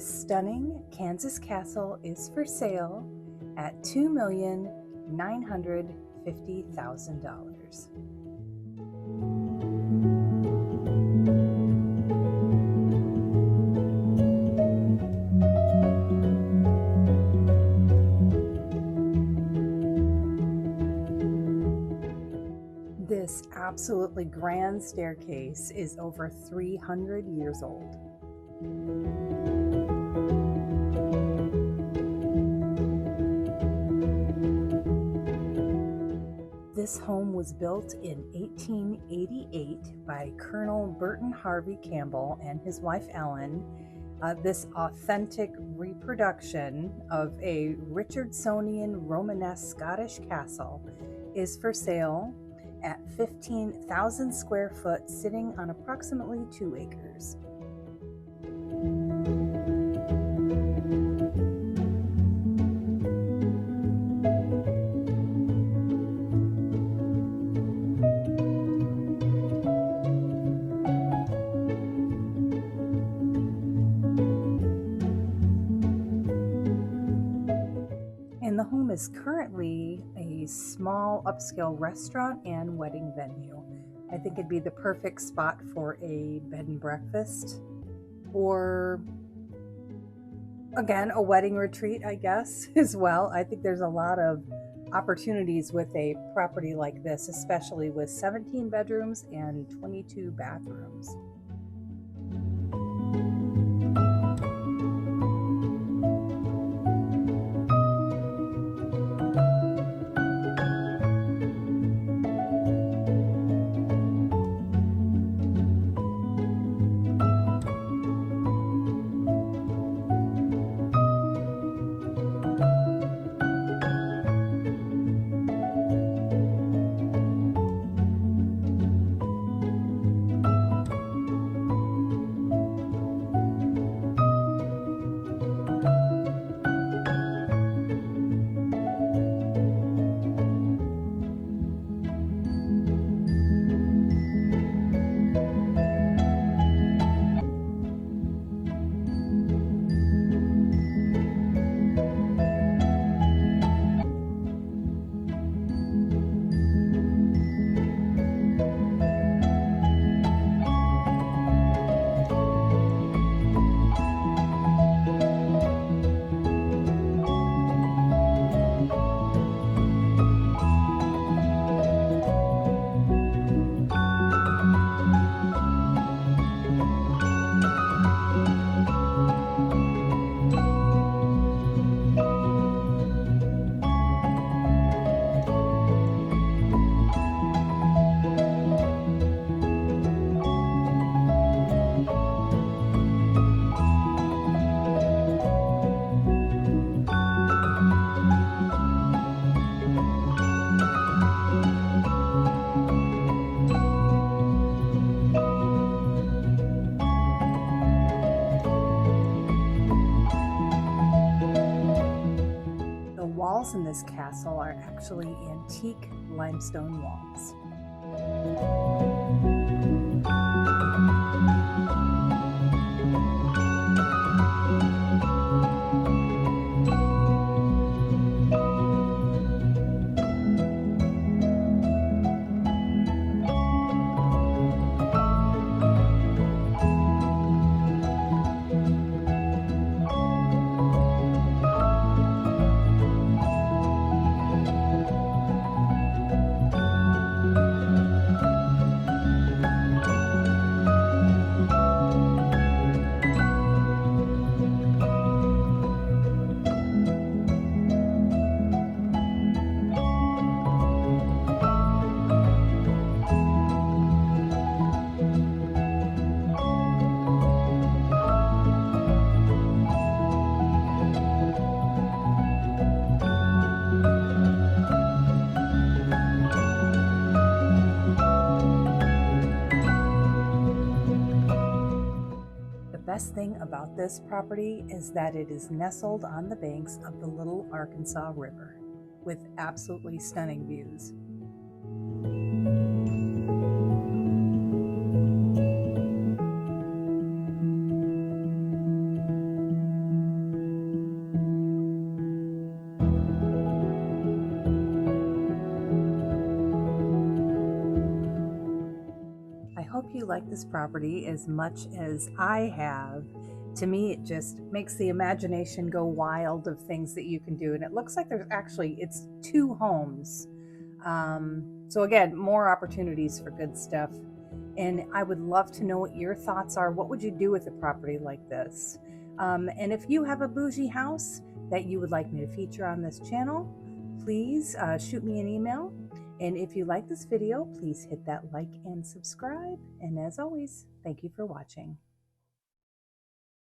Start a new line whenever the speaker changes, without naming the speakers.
This stunning Kansas castle is for sale at $2,950,000. This absolutely grand staircase is over 300 years old. This home was built in 1888 by Colonel Burton Harvey Campell and his wife Ellen. This authentic reproduction of a Richardsonian Romanesque Scottish Castle is for sale at 15,000 square foot, sitting on approximately 2 acres. And the home is currently a small upscale restaurant and wedding venue. I think it'd be the perfect spot for a bed and breakfast, or again, a wedding retreat, I guess, as well. I think there's a lot of opportunities with a property like this, especially with 17 bedrooms and 22 bathrooms. The walls in this castle are actually antique limestone walls. The best thing about this property is that it is nestled on the banks of the Little Arkansas River, with absolutely stunning views. like this property as much as I have, to me it just makes the imagination go wild of things that you can do. And it looks like it's 2 homes. So again, more opportunities for good stuff. And I would love to know what your thoughts are. What would you do with a property like this? And if you have a bougie house that you would like me to feature on this channel, please shoot me an email. And if you like this video, please hit that like and subscribe. And as always, thank you for watching.